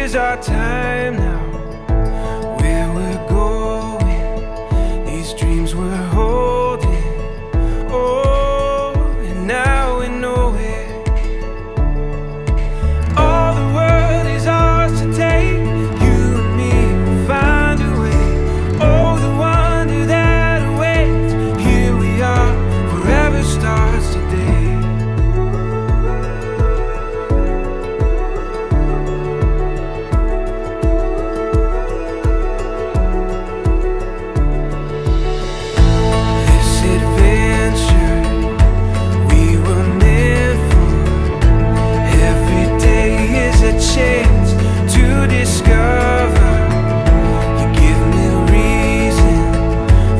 is our time now. Where we're going, these dreams we're holding. Oh, and now we know it. All the world is ours to take. You and me will find a way. Oh, the wonder that awaits. Here we are, forever starts today. Chance to discover. You give me reason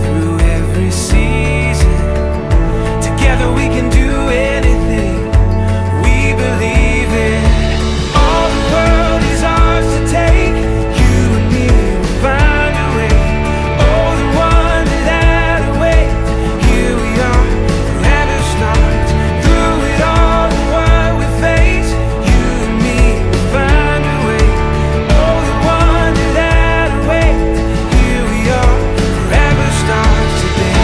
through every season. Together we can do anything we believe in. All the world is ours to take. You and me will find a way. Oh, the wonder that awaits. Here we are, forever starts. Through it all and what we face, you and me find a way. Oh, the wonder that awaits. Here we are, forever starts today.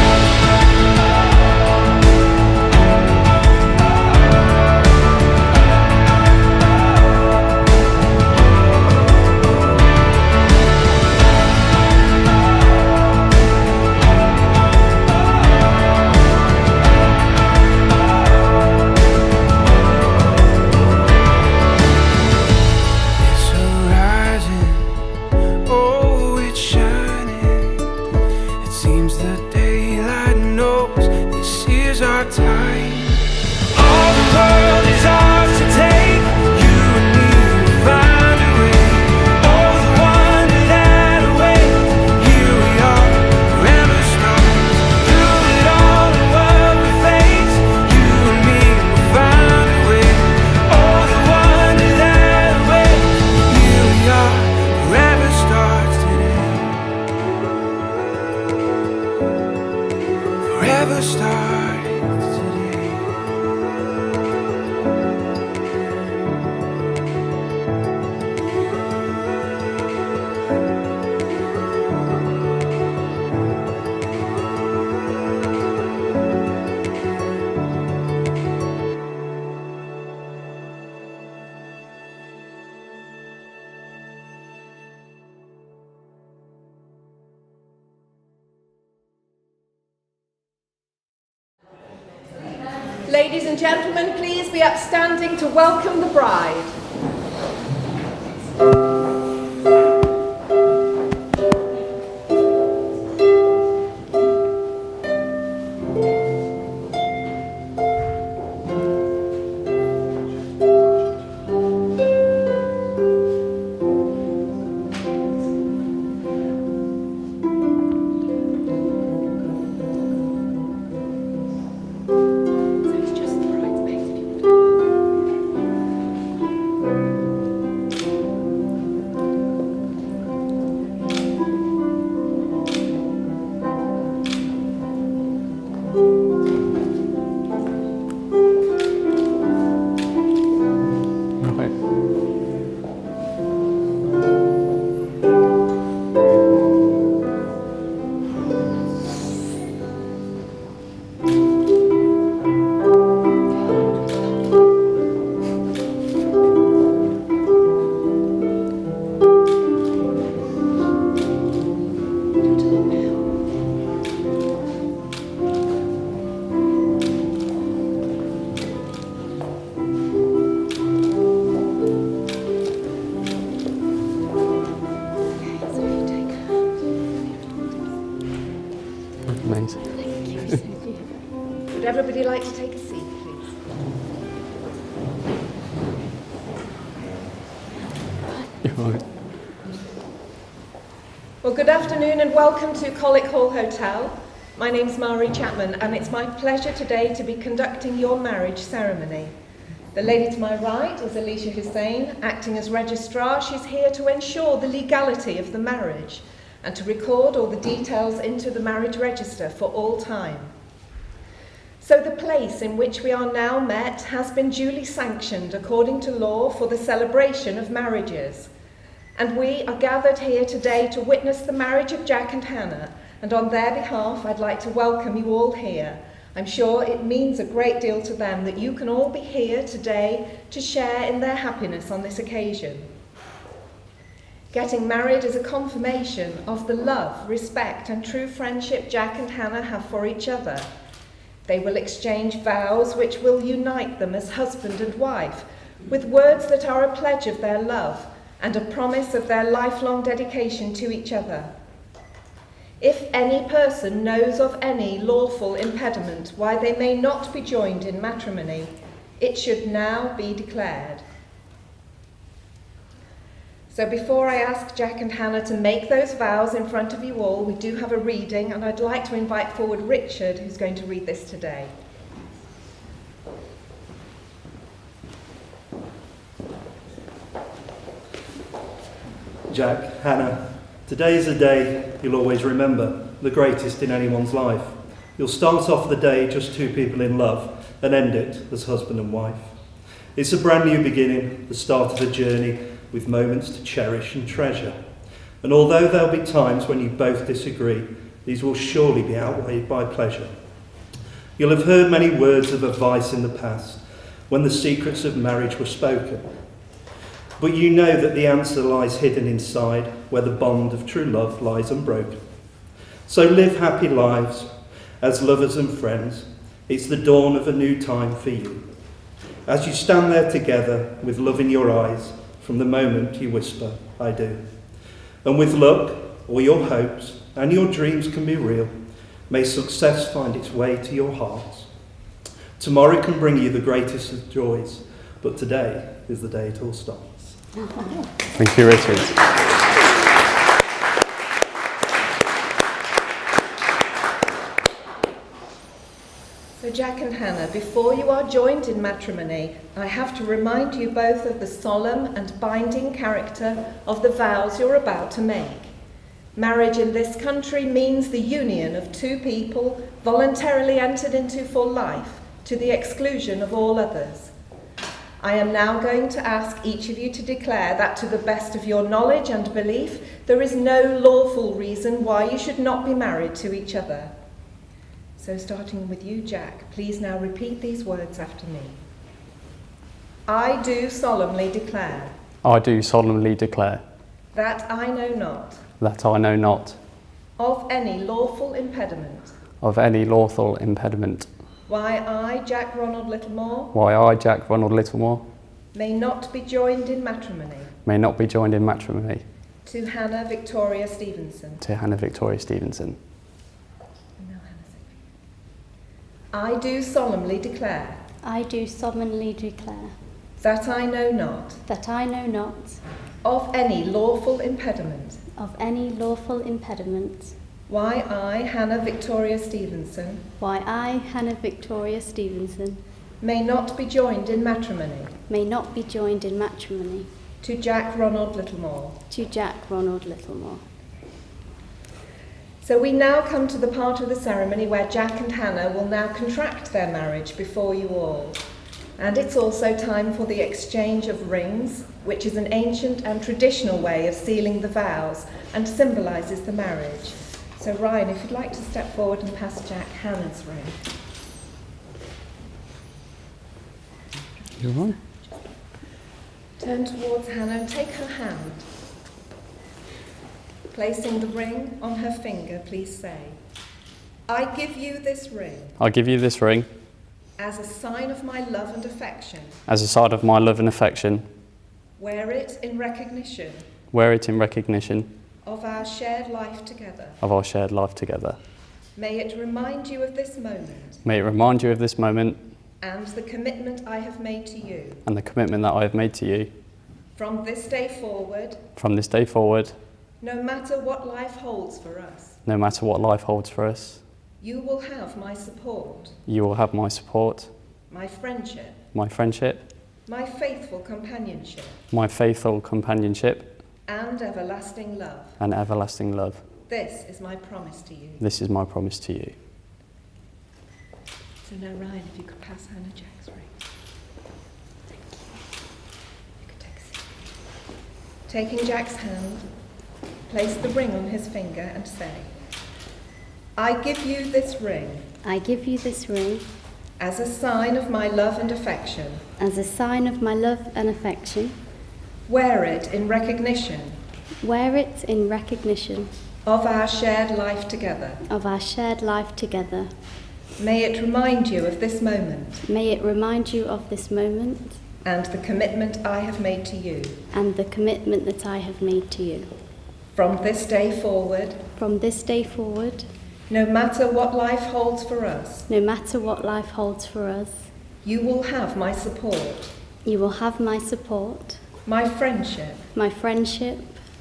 It's horizon, oh, it's shining. It seems the daylight knows this is our time. All the world is ours to take. You and me will find a way. Oh, the wonder that awaits. Here we are, forever starts. Through it all and what we face, you and me will find a way. Oh, the wonder that awaits. Here we are, forever starts today. Forever starts today. Ladies and gentlemen, please be upstanding to welcome the bride. Amazing. Thank you. Would everybody like to take a seat, please? You're right. Well, good afternoon and welcome to Colic Hall Hotel. My name's Mari Chapman and it's my pleasure today to be conducting your marriage ceremony. The lady to my right is Alicia Hussain, acting as registrar. She's here to ensure the legality of the marriage and to record all the details into the marriage register for all time. So the place in which we are now met has been duly sanctioned according to law for the celebration of marriages. And we are gathered here today to witness the marriage of Jack and Hannah, and on their behalf I'd like to welcome you all here. I'm sure it means a great deal to them that you can all be here today to share in their happiness on this occasion. Getting married is a confirmation of the love, respect and true friendship Jack and Hannah have for each other. They will exchange vows which will unite them as husband and wife, with words that are a pledge of their love and a promise of their lifelong dedication to each other. If any person knows of any lawful impediment why they may not be joined in matrimony, it should now be declared. So before I ask Jack and Hannah to make those vows in front of you all, we do have a reading, and I'd like to invite forward Richard, who's going to read this today. Jack, Hannah, today is a day you'll always remember, the greatest in anyone's life. You'll start off the day just two people in love and end it as husband and wife. It's a brand new beginning, the start of a journey with moments to cherish and treasure. And although there'll be times when you both disagree, these will surely be outweighed by pleasure. You'll have heard many words of advice in the past when the secrets of marriage were spoken. But you know that the answer lies hidden inside, where the bond of true love lies unbroken. So live happy lives as lovers and friends. It's the dawn of a new time for you. As you stand there together with love in your eyes, from the moment you whisper, I do. And with luck, all your hopes and your dreams can be real. May success find its way to your hearts. Tomorrow can bring you the greatest of joys, but today is the day it all starts. Thank you, Richard. So Jack and Hannah, before you are joined in matrimony, I have to remind you both of the solemn and binding character of the vows you're about to make. Marriage in this country means the union of two people voluntarily entered into for life, to the exclusion of all others. I am now going to ask each of you to declare that to the best of your knowledge and belief, there is no lawful reason why you should not be married to each other. So starting with you, Jack, please now repeat these words after me. I do solemnly declare. I do solemnly declare. That I know not. That I know not. Of any lawful impediment. Of any lawful impediment. Why I, Jack Ronald Littlemore. Why I, Jack Ronald Littlemore. May not be joined in matrimony. May not be joined in matrimony. To Hannah Victoria Stevenson. To Hannah Victoria Stevenson. I do solemnly declare. I do solemnly declare. That I know not. That I know not. Of any lawful impediment. Of any lawful impediment. Why I, Hannah Victoria Stevenson. Why I, Hannah Victoria Stevenson. May not be joined in matrimony. May not be joined in matrimony. To Jack Ronald Littlemore. To Jack Ronald Littlemore. So we now come to the part of the ceremony where Jack and Hannah will now contract their marriage before you all. And it's also time for the exchange of rings, which is an ancient and traditional way of sealing the vows and symbolises the marriage. So Ryan, if you'd like to step forward and pass Jack Hannah's ring. You're right. Turn towards Hannah and take her hand. Placing the ring on her finger, please say, I give you this ring. I give you this ring. As a sign of my love and affection. As a sign of my love and affection. Wear it in recognition. Wear it in recognition. Of our shared life together. Of our shared life together. May it remind you of this moment. May it remind you of this moment. And the commitment I have made to you. And the commitment that I have made to you. From this day forward. From this day forward. No matter what life holds for us. No matter what life holds for us. You will have my support. You will have my support. My friendship. My friendship. My faithful companionship. My faithful companionship. And everlasting love. And everlasting love. This is my promise to you. This is my promise to you. So now Ryan, if you could pass Hannah Jack's ring. Thank you. You could take a seat. Taking Jack's hand, place the ring on his finger and say, I give you this ring I give you this ring as a sign of my love and affection. as a sign of my love and affection. Wear it in recognition Wear it in recognition of our shared life together. of our shared life together. May it remind you of this moment May it remind you of this moment and the commitment I have made to you. and the commitment that I have made to you. From this day forward, From this day forward, no matter what life holds for us, no matter what life holds for us, you will have my support, you will have my support, my friendship, my friendship,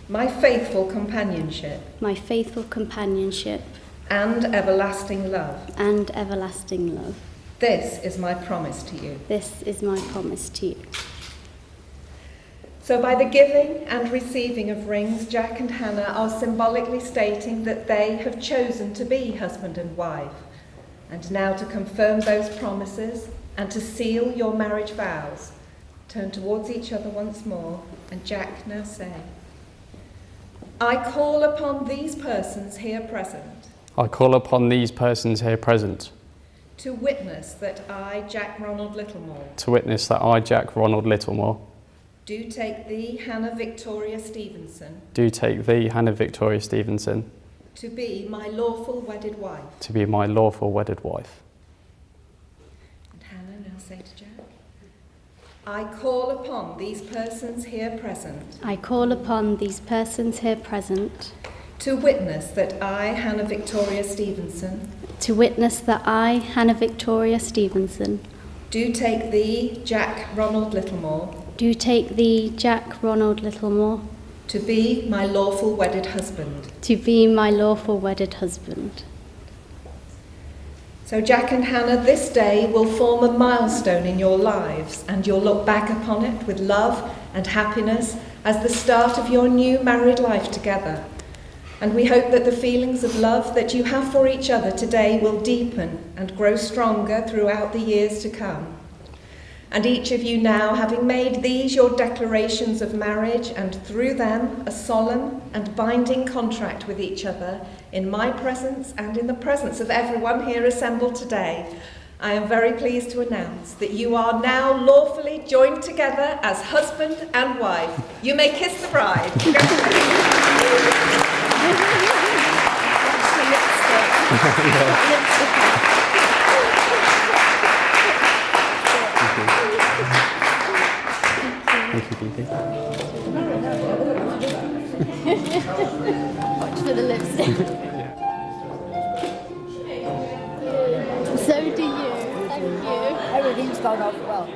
my faithful companionship, my faithful companionship, and everlasting love. and everlasting love. This is my promise to you. This is my promise to you. So by the giving and receiving of rings, Jack and Hannah are symbolically stating that they have chosen to be husband and wife. And now to confirm those promises and to seal your marriage vows, turn towards each other once more, and Jack now say, I call upon these persons here present I call upon these persons here present to witness that I, Jack Ronald Littlemore, to witness that I, Jack Ronald Littlemore, do take thee, Hannah Victoria Stevenson, do take thee, Hannah Victoria Stevenson, to be my lawful wedded wife. to be my lawful wedded wife. And Hannah now say to Jack, I call upon these persons here present I call upon these persons here present to witness that I, Hannah Victoria Stevenson, to witness that I, Hannah Victoria Stevenson, do take thee, Jack Ronald Littlemore, do take thee, Jack Ronald Littlemore, to be my lawful wedded husband. to be my lawful wedded husband. So Jack and Hannah, this day will form a milestone in your lives, and you'll look back upon it with love and happiness as the start of your new married life together. And we hope that the feelings of love that you have for each other today will deepen and grow stronger throughout the years to come. And each of you now, having made these your declarations of marriage, and through them a solemn and binding contract with each other, in my presence and in the presence of everyone here assembled today, I am very pleased to announce that you are now lawfully joined together as husband and wife. You may kiss the bride. Thank you, Dee Dee. Watch for the lipstick. So do you. Thank you. Everything's gone off well.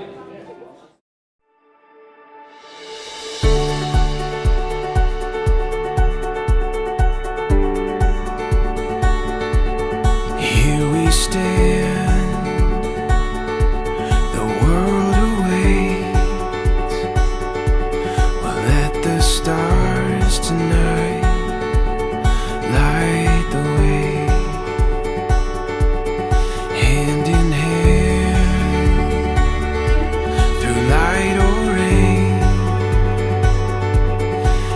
Here we stand, the world awaits. We'll let the stars tonight light the way. Hand in hand, through light or rain.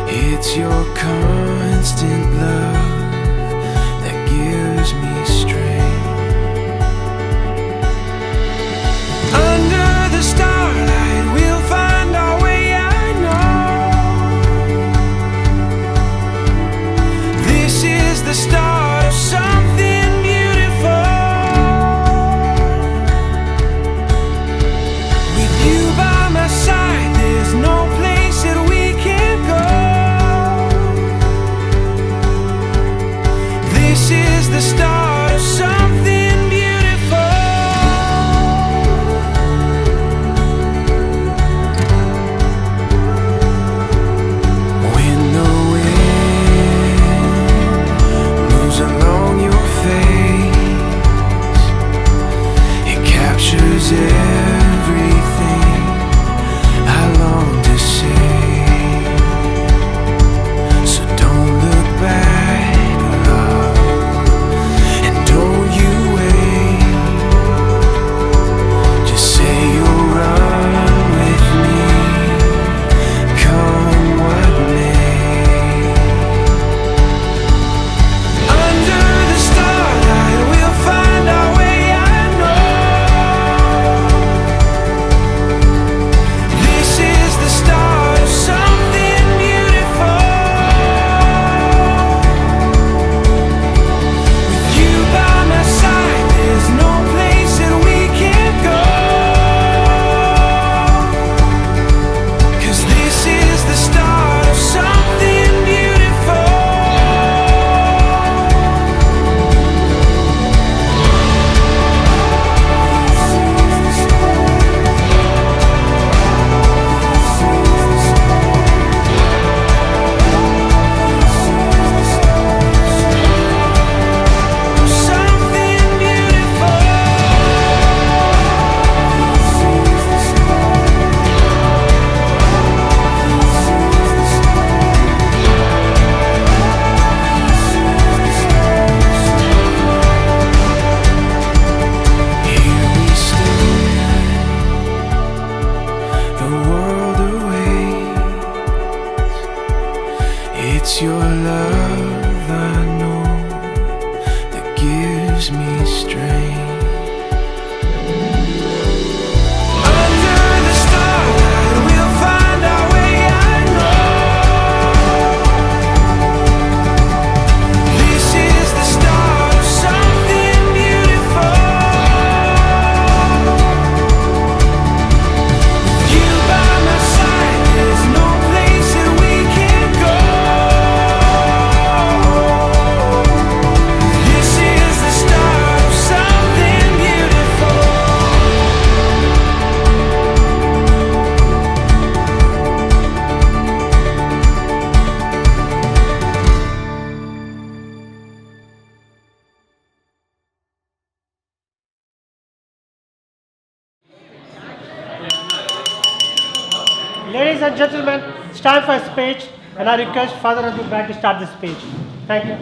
It's your constant love that gives me strength. Under the starlight, we'll find our way, I know. This is the start of something beautiful. With you by my side, there's no place that we can't go. This is the start of something beautiful. When the wind moves along your face, it captures everything I long to say. So don't look back, love, and don't you wait. Just say you'll run with me, come what may. Ladies and gentlemen, it's time for a speech, and I request Father Andrew Brand to start the speech. Thank you.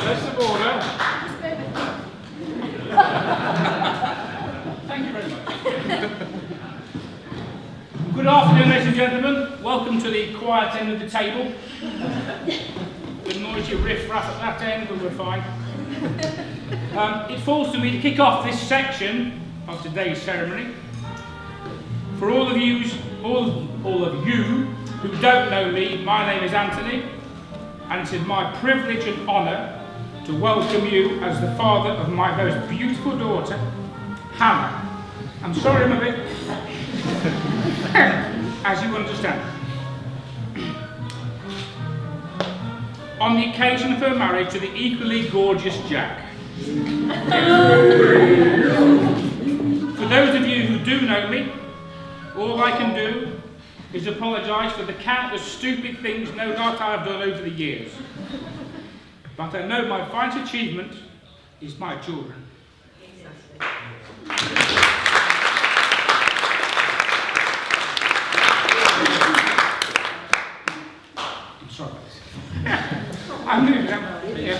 Let's have order. Thank you very much. Good afternoon, ladies and gentlemen. Welcome to the quiet end of the table. The noisy riff-raff at that end, but we're fine. It falls to me to kick off this section of today's ceremony. For all of you who don't know me, my name is Anthony, and it is my privilege and honour to welcome you as the father of my most beautiful daughter, Hannah. I'm sorry I'm a bit, as you understand. On the occasion of her marriage to the equally gorgeous Jack. For those of you who do know me, all I can do is apologise for the countless stupid things no doubt I have done over the years. But I know my finest achievement is my children. I'm sorry about this. I'm moving. Yeah.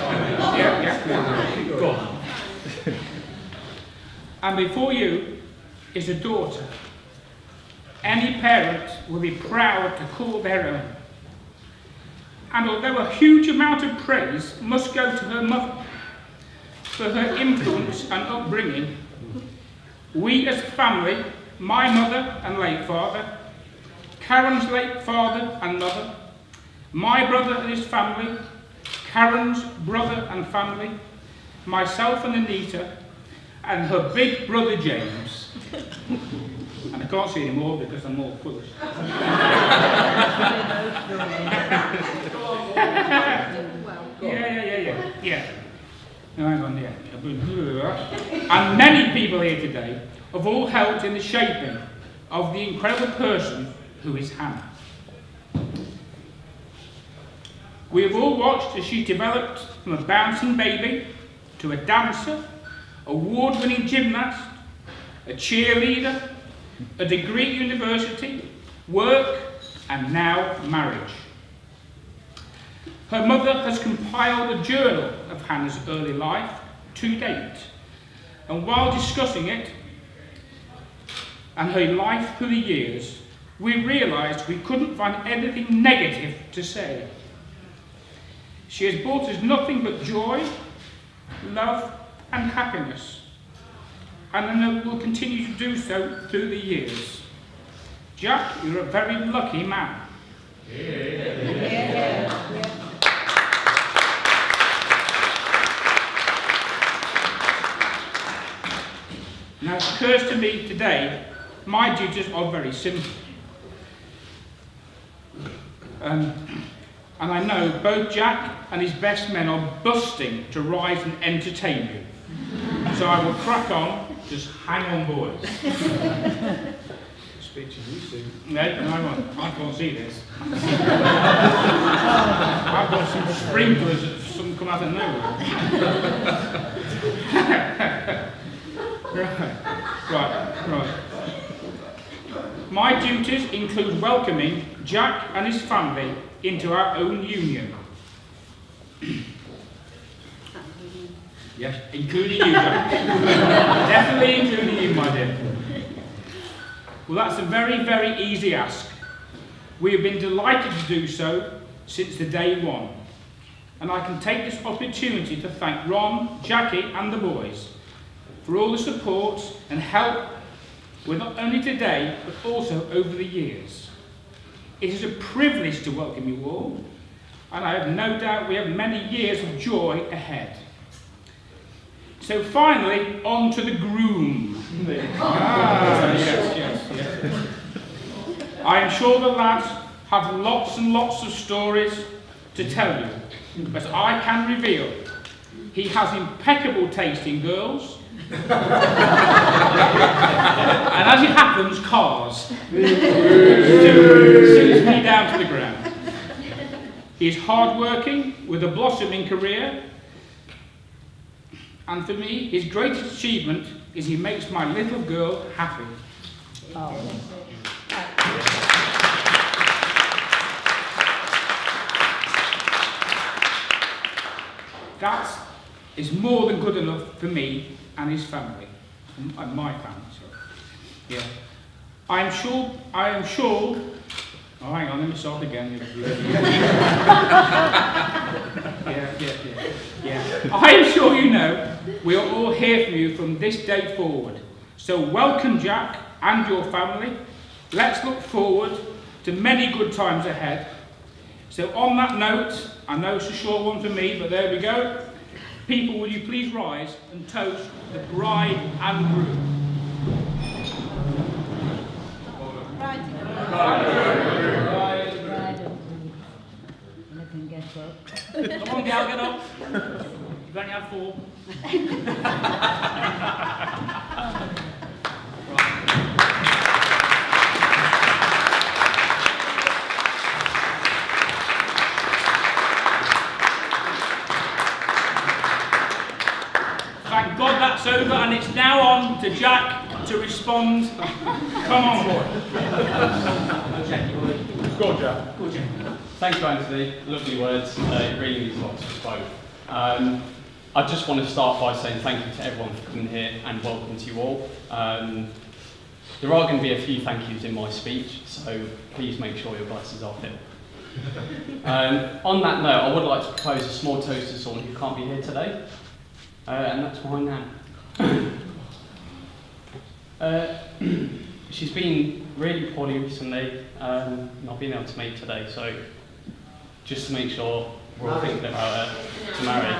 Go on. And before you is a daughter. Any parent will be proud to call their own. And although a huge amount of praise must go to her mother for her influence and upbringing, we as a family, my mother and late father, Karen's late father and mother, my brother and his family, Karen's brother and family, myself and Anita, and her big brother James. And I can't see anymore because I'm all foolish. Yeah. No, hang on, yeah. And many people here today have all helped in the shaping of the incredible person who is Hannah. We have all watched as she developed from a bouncing baby to a dancer, award-winning gymnast, a cheerleader, a degree at university, work, and now marriage. Her mother has compiled a journal of Hannah's early life to date, and while discussing it and her life through the years, we realised we couldn't find anything negative to say. She has brought us nothing but joy, love, and happiness, and will continue to do so through the years. Jack, you're a very lucky man. Now it occurs to me today, my duties are very simple. And I know both Jack and his best men are busting to rise and entertain you. So I will crack on, just hang on boys. Speak to you soon. No, I can't see this. I've got some sprinklers that some come out of nowhere. Right. My duties include welcoming Jack and his family into our own union. Yes, including you, Jack. Definitely including you, my dear. Well, that's a very, very easy ask. We have been delighted to do so since the day one. And I can take this opportunity to thank Ron, Jackie and the boys for all the support and help with not only today, but also over the years. It is a privilege to welcome you all, and I have no doubt we have many years of joy ahead. So finally, on to the groom. Yes. I am sure the lads have lots and lots of stories to tell you, but I can reveal he has impeccable taste in girls, and as it happens, cars. Suits me down to the ground. He is hard-working with a blossoming career, And for me, his greatest achievement is he makes my little girl happy. That is more than good enough for me and his family, and my family. Sorry. Yeah. I am sure. Oh, hang on, let me start again. Yeah. I am sure you know we are all here for you from this day forward. So welcome, Jack, and your family. Let's look forward to many good times ahead. So on that note, I know it's a short one for me, but there we go. People, will you please rise and toast the bride and groom? Come on, gal, get up. You've only had 4. Thank God that's over, and it's now on to Jack to respond. Come on, boy. Go on, Jack. Thank you, Anthony. Lovely words. It really means a lot to us both. I just want to start by saying thank you to everyone for coming here and welcome to you all. There are going to be a few thank yous in my speech, so please make sure your glasses are filled. On that note, I would like to propose a small toast to someone who can't be here today, and that's my nan. She's been really poorly recently, not being able to make today, so just to make sure we're all thinking about her to marry.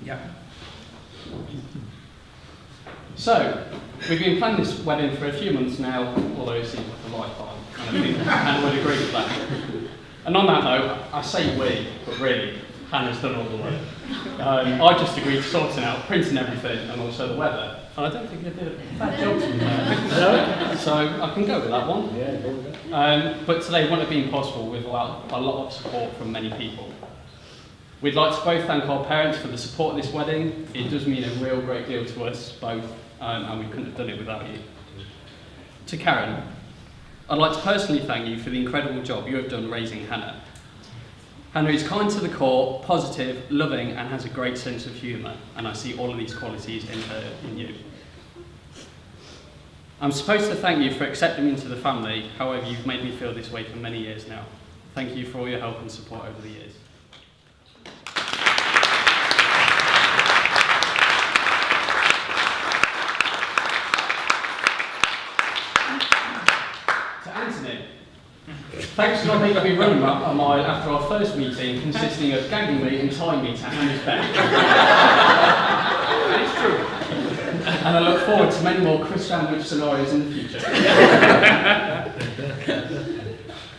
Yeah. So, we've been planning this wedding for a few months now, although it seems like a lifetime, and I think Hannah would agree with that. And on that note, I say we, but really, Hannah's done all the work. I just agreed to sorting out, printing everything, and also the weather. And I don't think they did a bad job to me. So I can go with that one. Yeah, go with that. But today wouldn't have been possible without a lot of support from many people. We'd like to both thank our parents for the support of this wedding. It does mean a real great deal to us both, and we couldn't have done it without you. To Karen, I'd like to personally thank you for the incredible job you have done raising Hannah. Hannah is kind to the core, positive, loving, and has a great sense of humour, and I see all of these qualities in you. I'm supposed to thank you for accepting me into the family, however you've made me feel this way for many years now. Thank you for all your help and support over the years. To Anthony, thanks for not making me run a mile after our first meeting, consisting of gagging me and tying me to Hannah's bed. And it's true. And I look forward to many more Chris Sandwich scenarios in the future.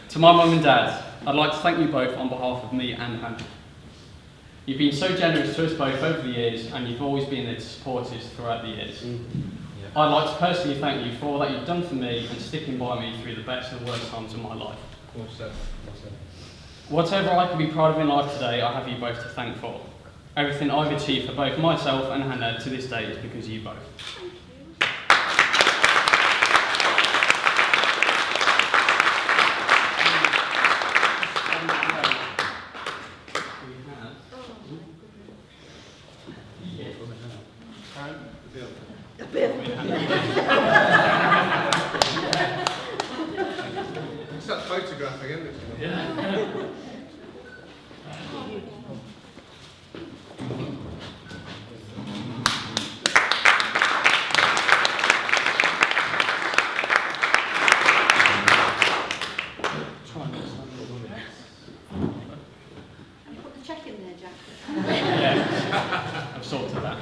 To my mum and dad, I'd like to thank you both on behalf of me and Hannah. You've been so generous to us both over the years, and you've always been there to support us throughout the years. I'd like to personally thank you for all that you've done for me and sticking by me through the best and worst times of my life. Whatever I can be proud of in life today, I have you both to thank for. Everything I've achieved for both myself and Hannah to this day is because of you both. It's that photograph again. Put the check in there, Jack. Yeah, I've sorted that.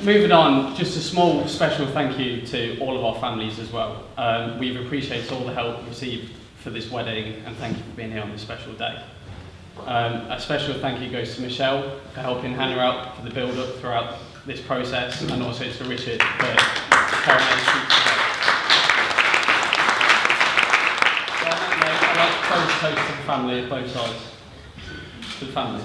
Moving on, just a small special thank you to all of our families as well. We've appreciated all the help received for this wedding, and thank you for being here on this special day. A special thank you goes to Michelle for helping Hannah out for the build-up throughout this process, and also to Richard for carrying out the speech today. So on that note, I'd like to close the toast to the family of both sides. To the family.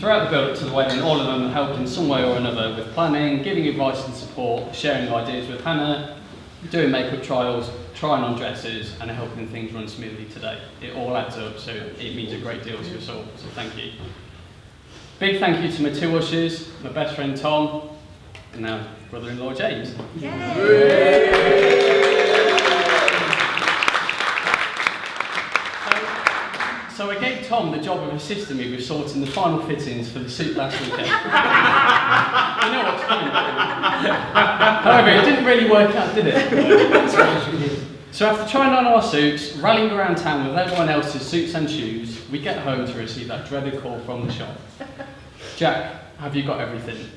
Throughout the build-up to the wedding, all of them have helped in some way or another with planning, giving advice and support, sharing ideas with Hannah, doing makeup trials, trying on dresses, and helping things run smoothly today. It all adds up, so it means a great deal to us all, so thank you. Big thank you to my 2 ushers, my best friend Tom, and now brother-in-law James. So I gave Tom the job of assisting me with sorting the final fittings for the suit last weekend. You know what's coming, don't you? However, it didn't really work out, did it? So after trying on our suits, rallying around town with everyone else's suits and shoes, we get home to receive that dreaded call from the shop. Jack, have you got everything?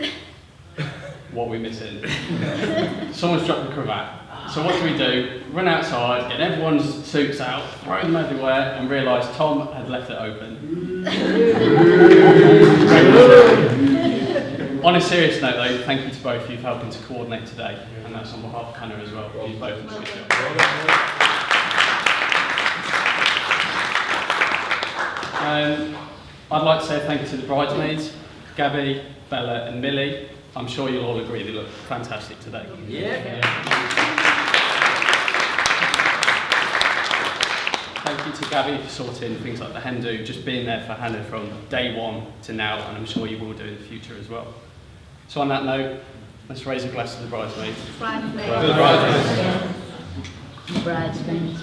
What are we missing? Someone's dropped the cravat. So what do? Run outside, get everyone's suits out, throw them everywhere, and realise Tom had left it open. On a serious note though, thank you to both of you for helping to coordinate today, and that's on behalf of Hannah as well. You've both done a good job. I'd like to say thank you to the bridesmaids, Gabby, Bella and Millie. I'm sure you'll all agree they look fantastic today. Thank you to Gabby for sorting things like the hen do, just being there for Hannah from day 1 to now, and I'm sure you will do in the future as well. So on that note, let's raise a glass to the bridesmaids. Bridesmaids.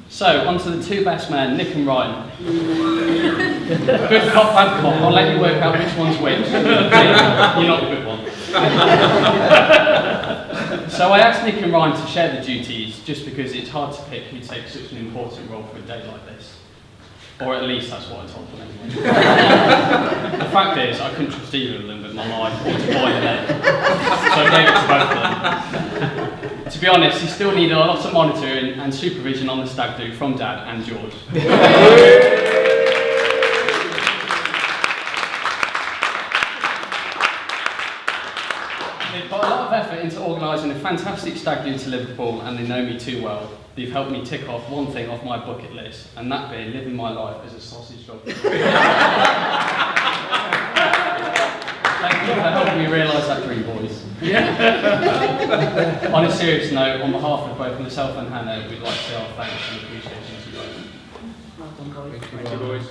So, on to the 2 best men, Nick and Ryan. Good cop, bad cop. I'll let you work out which one's which. You're not the good one. So I asked Nick and Ryan to share the duties just because it's hard to pick who takes such an important role for a day like this. Or at least that's what I told them anyway. The fact is, I couldn't trust either of them with my life or to boil an egg. So I gave it to both of them. To be honest, he still needed a lot of monitoring and supervision on the stag do from Dad and George. They've put a lot of effort into organising a fantastic stag do to Liverpool, and they know me too well. They've helped me tick off one thing off my bucket list, and that being living my life as a sausage dog. Thank you for helping me realise that dream, boys. On a serious note, on behalf of both myself and Hannah, we'd like to say our thanks and appreciation to you both. Thank you, boys.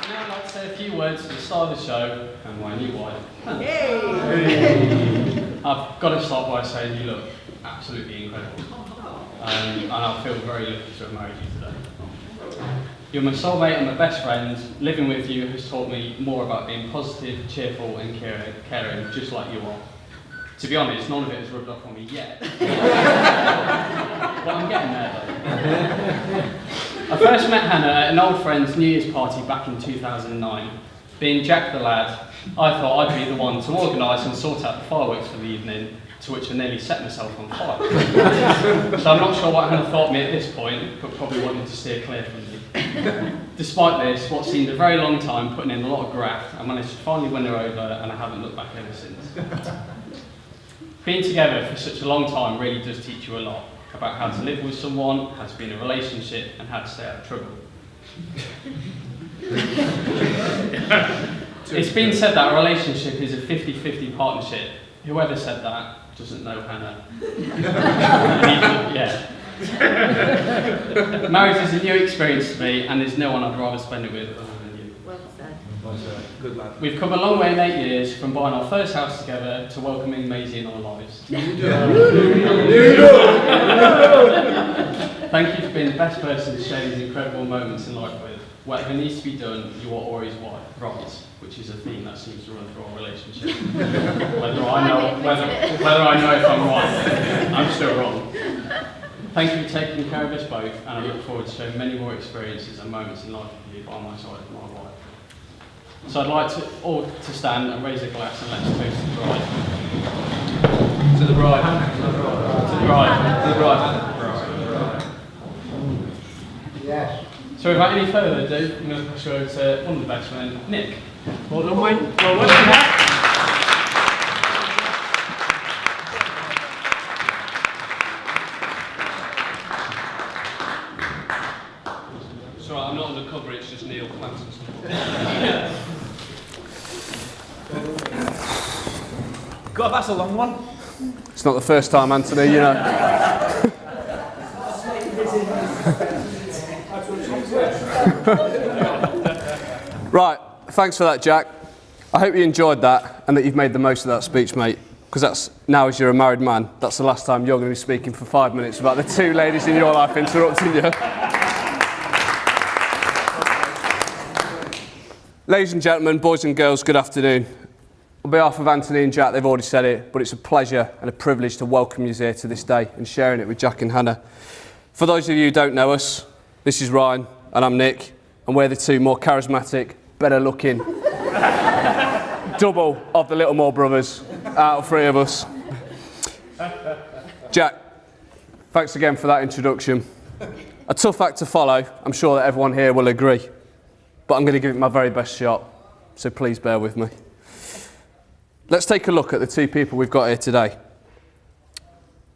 Now I'd like to say a few words at the start of the show and my new wife. I've got to start by saying you look absolutely incredible. And I feel very lucky to have married you today. You're my soulmate and my best friend. Living with you has taught me more about being positive, cheerful and caring, just like you are. To be honest, none of it has rubbed off on me yet. But I'm getting there though. I first met Hannah at an old friend's New Year's party back in 2009. Being Jack the lad, I thought I'd be the one to organise and sort out the fireworks for the evening, to which I nearly set myself on fire. So I'm not sure what Hannah thought of me at this point, but probably wanted to steer clear from me. Despite this, what seemed a very long time putting in a lot of graft, I managed to finally win her over, and I haven't looked back ever since. Being together for such a long time really does teach you a lot about how to live with someone, how to be in a relationship, and how to stay out of trouble. It's been said that a relationship is a 50-50 partnership. Whoever said that doesn't know Hannah. Yeah. Marriage is a new experience to me, and there's no one I'd rather spend it with other than you. Well said. Good lad. We've come a long way in 8 years, from buying our first house together to welcoming Maisie in our lives. Thank you for being the best person to share these incredible moments in life with. Whatever needs to be done, you are always right, which is a theme that seems to run through our relationship. Whether I know if I'm right, I'm still wrong. Thank you for taking care of us both, and I look forward to sharing many more experiences and moments in life with you by my side of my wife. So I'd like to all to stand and raise a glass and let's toast the bride. To the bride. To the bride. To the bride. To the bride. Yes. So without any further ado, I'm going to push over to one of the best men, Nick. Well done, mate. Well done. God, that's a long one. It's not the first time, Anthony, you know. Right, thanks for that, Jack. I hope you enjoyed that and that you've made the most of that speech, mate. Because that's, now as you're a married man, that's the last time you're going to be speaking for 5 minutes about the two ladies in your life interrupting you. Ladies and gentlemen, boys and girls, good afternoon. On behalf of Anthony and Jack, they've already said it, but it's a pleasure and a privilege to welcome you here to this day and sharing it with Jack and Hannah. For those of you who don't know us, this is Ryan and I'm Nick, and we're the two more charismatic, better looking double of the Littlemore brothers out of three of us. Jack, thanks again for that introduction. A tough act to follow, I'm sure that everyone here will agree, but I'm going to give it my very best shot, so please bear with me. Let's take a look at the two people we've got here today.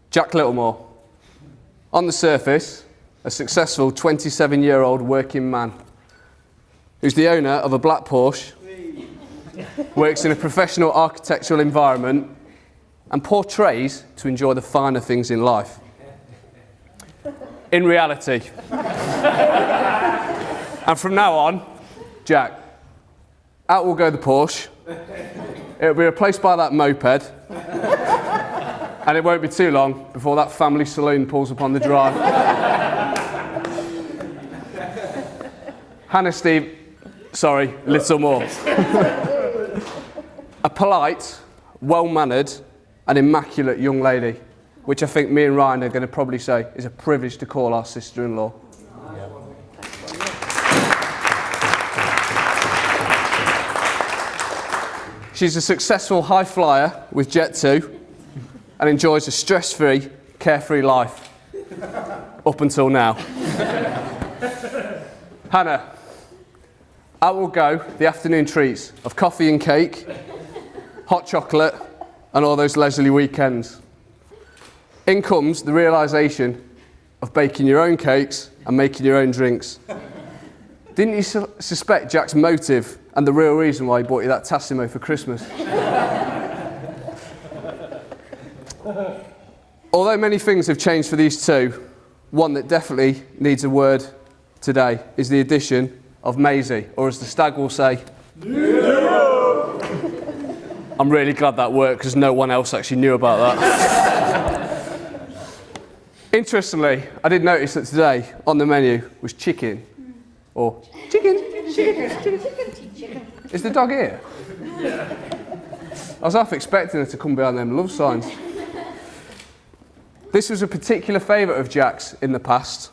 Jack Littlemore. On the surface, a successful 27-year-old working man who's the owner of a black Porsche, works in a professional architectural environment and portrays to enjoy the finer things in life. In reality. And from now on, Jack, out will go the Porsche. It'll be replaced by that moped, and it won't be too long before that family saloon pulls upon the drive. Littlemore. A polite, well-mannered and immaculate young lady, which I think me and Ryan are going to probably say is a privilege to call our sister-in-law. She's a successful high flyer with Jet2 and enjoys a stress-free, carefree life up until now. Hannah, out will go the afternoon treats of coffee and cake, hot chocolate and all those leisurely weekends. In comes the realisation of baking your own cakes and making your own drinks. Didn't you suspect Jack's motive and the real reason why he bought you that Tassimo for Christmas? Although many things have changed for these two, one that definitely needs a word today is the addition of Maisie, or as the stag will say, I'm really glad that worked because no one else actually knew about that. Interestingly, I did notice that today on the menu was chicken, or chicken. Is the dog here? I was half expecting her to come behind them love signs. This was a particular favourite of Jack's in the past,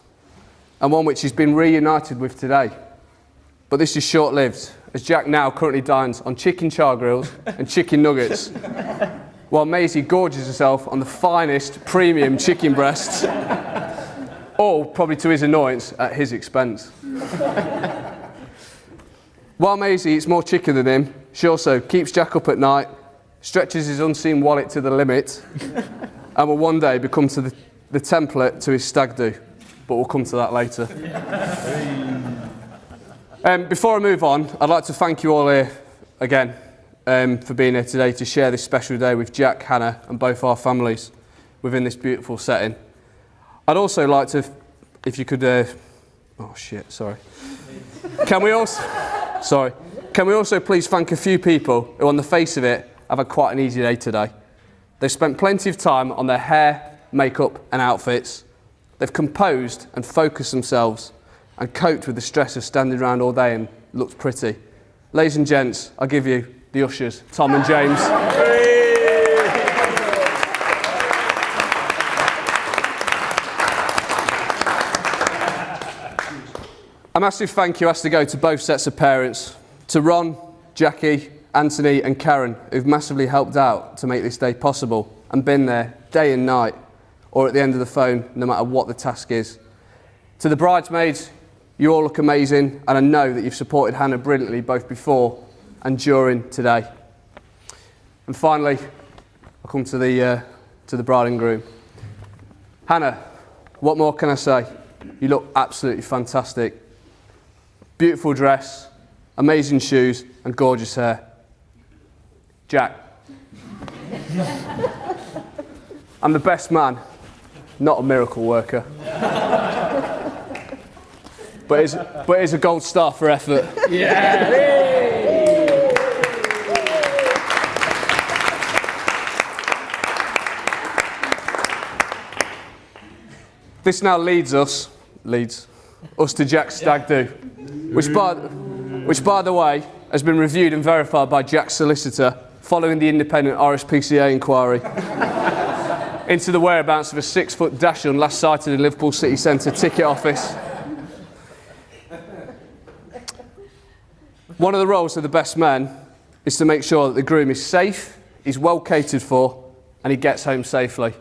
and one which he's been reunited with today. But this is short-lived, as Jack now currently dines on chicken char grills and chicken nuggets, while Maisie gorges herself on the finest premium chicken breasts, all probably to his annoyance at his expense. While Maisie eats more chicken than him, she also keeps Jack up at night, stretches his unseen wallet to the limit, and will one day become to the template to his stag do. But we'll come to that later. Before I move on, I'd like to thank you all here again for being here today to share this special day with Jack, Hannah, and both our families within this beautiful setting. I'd also like to, if you could, Can we also please thank a few people who, on the face of it, have had quite an easy day today. They've spent plenty of time on their hair, makeup, and outfits. They've composed and focused themselves and coped with the stress of standing around all day and looked pretty. Ladies and gents, I'll give you the ushers, Tom and James. A massive thank you has to go to both sets of parents, to Ron, Jackie, Anthony and Karen, who've massively helped out to make this day possible and been there day and night, or at the end of the phone, no matter what the task is. To the bridesmaids, you all look amazing, and I know that you've supported Hannah brilliantly both before and during today. And finally, I'll come to the bride and groom. Hannah, what more can I say? You look absolutely fantastic. Beautiful dress, amazing shoes, and gorgeous hair. Jack. I'm the best man, not a miracle worker. But it's a gold star for effort. This now leads us to Jack's stag do, which by the way has been reviewed and verified by Jack's solicitor following the independent RSPCA inquiry into the whereabouts of a 6-foot dachshund last sighted in Liverpool city centre ticket office. One of the roles of the best man is to make sure that the groom is safe, he's well catered for, and he gets home safely.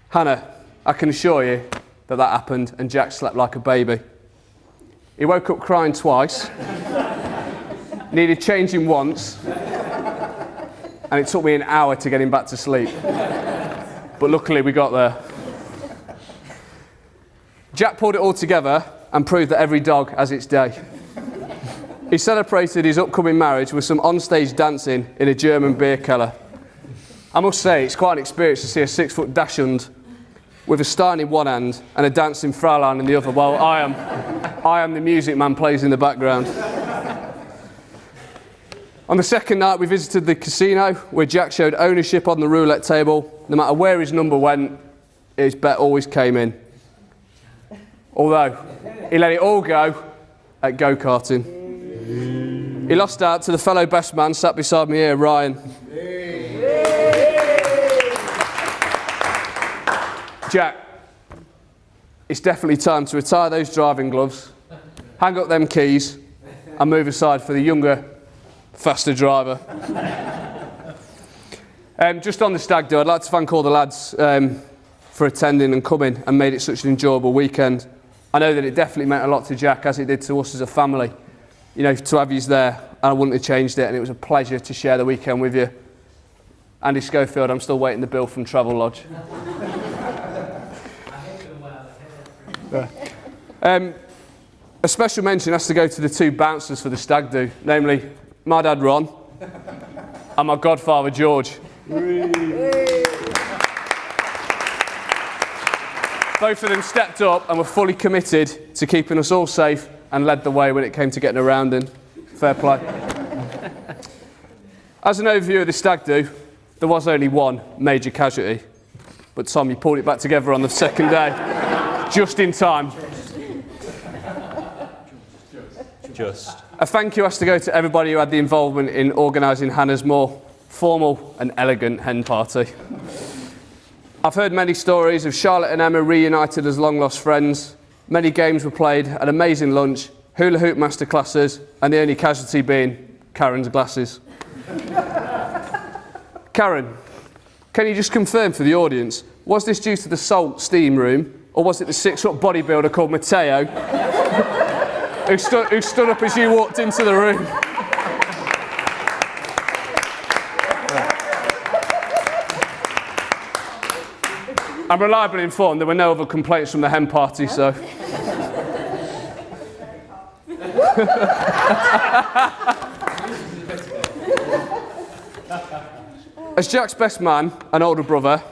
Hannah, I can assure you that happened and Jack slept like a baby. He woke up crying twice, needed changing once, and it took me an hour to get him back to sleep. But luckily we got there. Jack pulled it all together and proved that every dog has its day. He celebrated his upcoming marriage with some onstage dancing in a German beer cellar. I must say, it's quite an experience to see a 6-foot dachshund with a stein in one hand and a dancing Fraulein in the other, while I am the music man plays in the background. On the second night, we visited the casino, where Jack showed ownership on the roulette table. No matter where his number went, his bet always came in. Although, he let it all go at go-karting. He lost out to the fellow best man sat beside me here, Ryan. Jack, it's definitely time to retire those driving gloves, hang up them keys, and move aside for the younger, faster driver. Just on the stag do, I'd like to thank all the lads for attending and coming and made it such an enjoyable weekend. I know that it definitely meant a lot to Jack, as it did to us as a family. You know, to have you there, and I wouldn't have changed it, and it was a pleasure to share the weekend with you. Andy Schofield, I'm still waiting the bill from Travelodge. A special mention has to go to the 2 bouncers for the stag do, namely my dad Ron and my godfather George. Both of them stepped up and were fully committed to keeping us all safe and led the way when it came to getting around in. Fair play. As an overview of the stag do, there was only one major casualty, but Tom, you pulled it back together on the second day, just in time. Just. A thank you has to go to everybody who had the involvement in organising Hannah's more formal and elegant hen party. I've heard many stories of Charlotte and Emma reunited as long-lost friends. Many games were played, an amazing lunch, hula hoop masterclasses, and the only casualty being Karen's glasses. Karen, can you just confirm for the audience, was this due to the salt steam room, or was it the 6-foot bodybuilder called Matteo who stood up as you walked into the room? I'm reliably informed there were no other complaints from the hen party, so... As Jack's best man and older brother,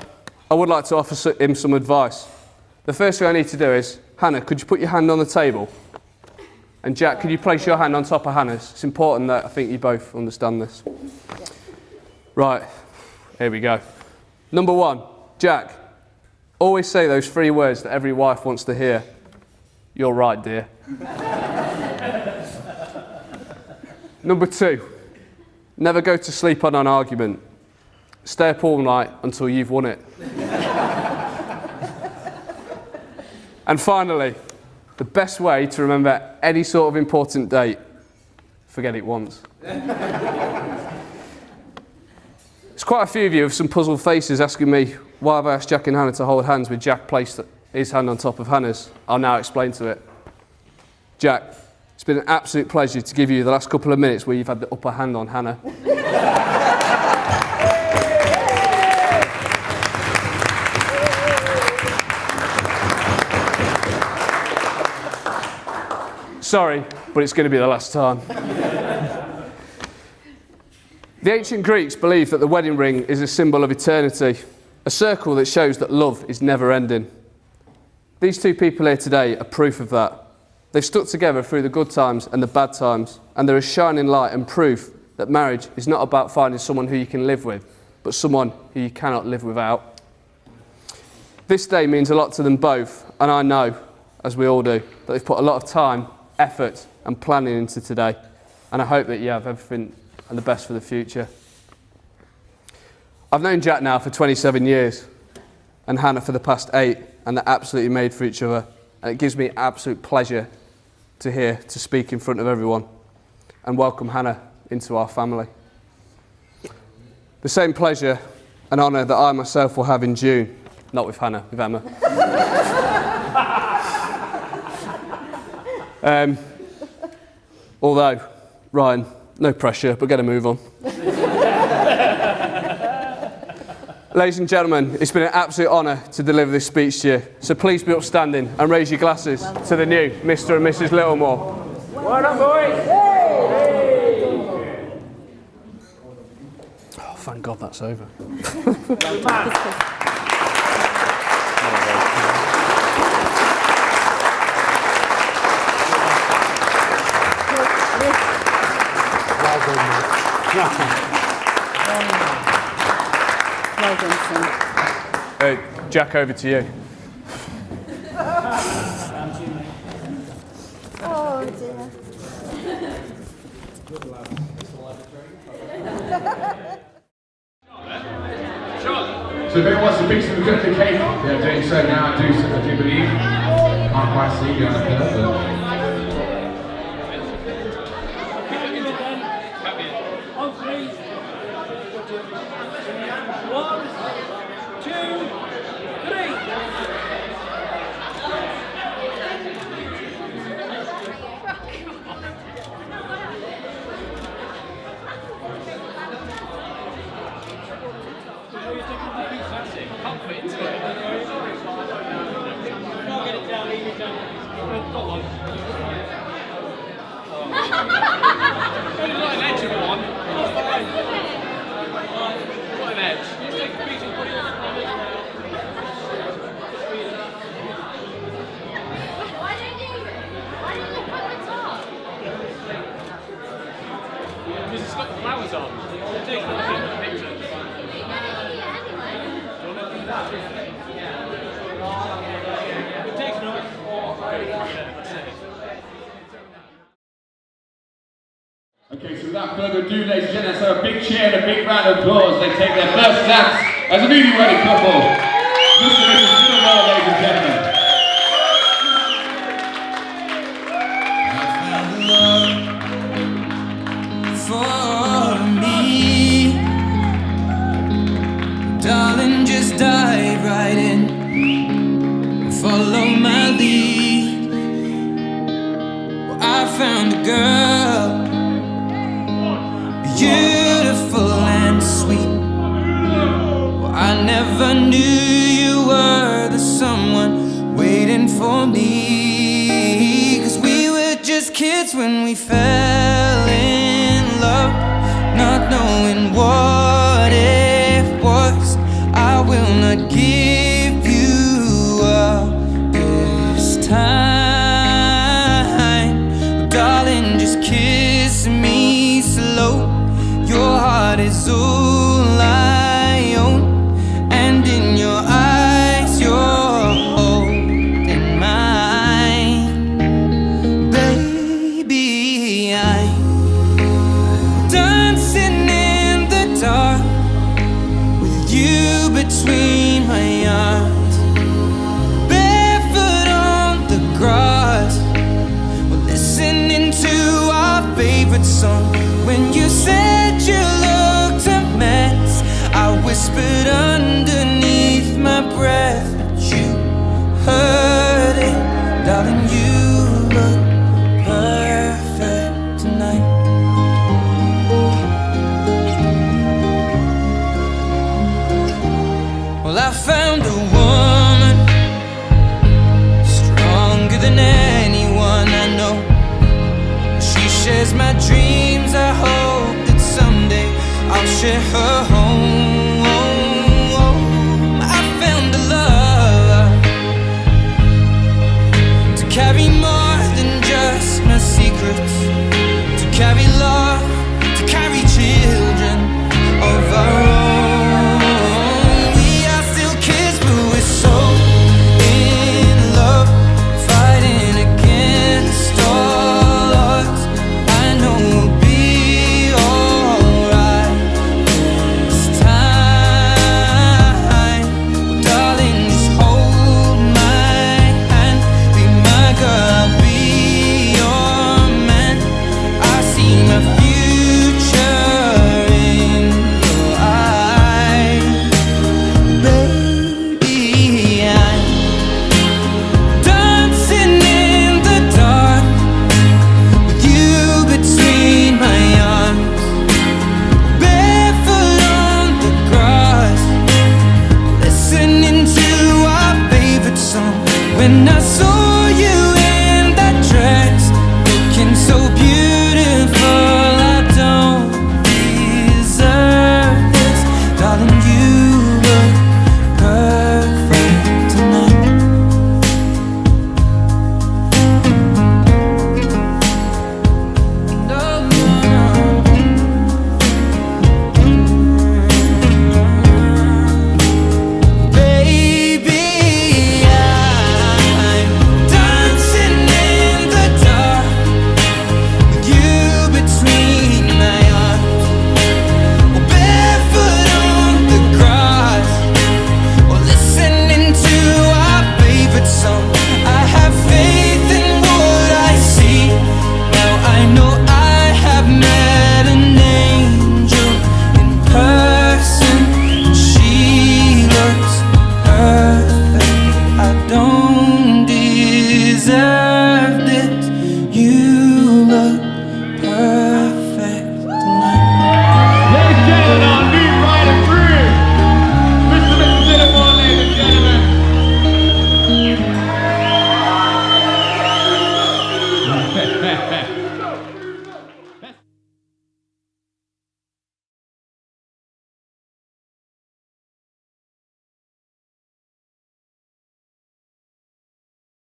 I would like to offer him some advice. The first thing I need to do is, Hannah, could you put your hand on the table? And Jack, could you place your hand on top of Hannah's? It's important that I think you both understand this. Right, here we go. Number 1, Jack, always say those 3 words that every wife wants to hear. You're right, dear. Number 2, never go to sleep on an argument. Stay up all night until you've won it. And finally, the best way to remember any sort of important date, forget it once. There's quite a few of you with some puzzled faces asking me why have I asked Jack and Hannah to hold hands with Jack placed his hand on top of Hannah's. I'll now explain to it. Jack, it's been an absolute pleasure to give you the last couple of minutes where you've had the upper hand on Hannah. Sorry, but it's going to be the last time. The ancient Greeks believed that the wedding ring is a symbol of eternity, a circle that shows that love is never ending. These two people here today are proof of that. They've stuck together through the good times and the bad times, and they're a shining light and proof that marriage is not about finding someone who you can live with, but someone who you cannot live without. This day means a lot to them both, and I know, as we all do, that they've put a lot of time, effort and planning into today, and I hope that you have everything and the best for the future. I've known Jack now for 27 years, and Hannah for the past 8, and they're absolutely made for each other, and it gives me absolute pleasure to speak in front of everyone and welcome Hannah into our family. The same pleasure and honour that I myself will have in June, not with Hannah, with Emma. Although, Ryan, no pressure, but get a move on. Ladies and gentlemen, it's been an absolute honour to deliver this speech to you, so please be upstanding and raise your glasses to the new Mr. and Mrs. Littlemore. Well done, boys! Oh, thank God that's over. Well done, son. Jack, over to you. Oh dear. So if anyone wants to pick some good the cake, they're doing so now, I do believe. Can't quite see you on the but... Okay, so without further ado, ladies and gentlemen, let's have a big cheer and a big round of applause. They take their first dance as a newly wedded couple. Mr. and Mrs. Littlemore, ladies and gentlemen. I found love for me. Darling, just dive right in. Follow my lead. Well, I found a girl, beautiful and sweet. Well, I never knew you were the someone waiting for me. 'Cause we were just kids when we fell in love, not knowing what it was. I will not give you up this time. Well, darling, just kiss me slow. Your heart is all I own, and in your eyes you're holding mine. Baby, I'm dancing in the dark with you between my arms, barefoot on the grass. We're listening to our favorite song. When you said you looked a mess, I whispered underneath my breath, but you heard it. Darling, you look perfect tonight. Well, I found a woman stronger than anyone I know. She shares my dreams. I hope that someday I'll share her home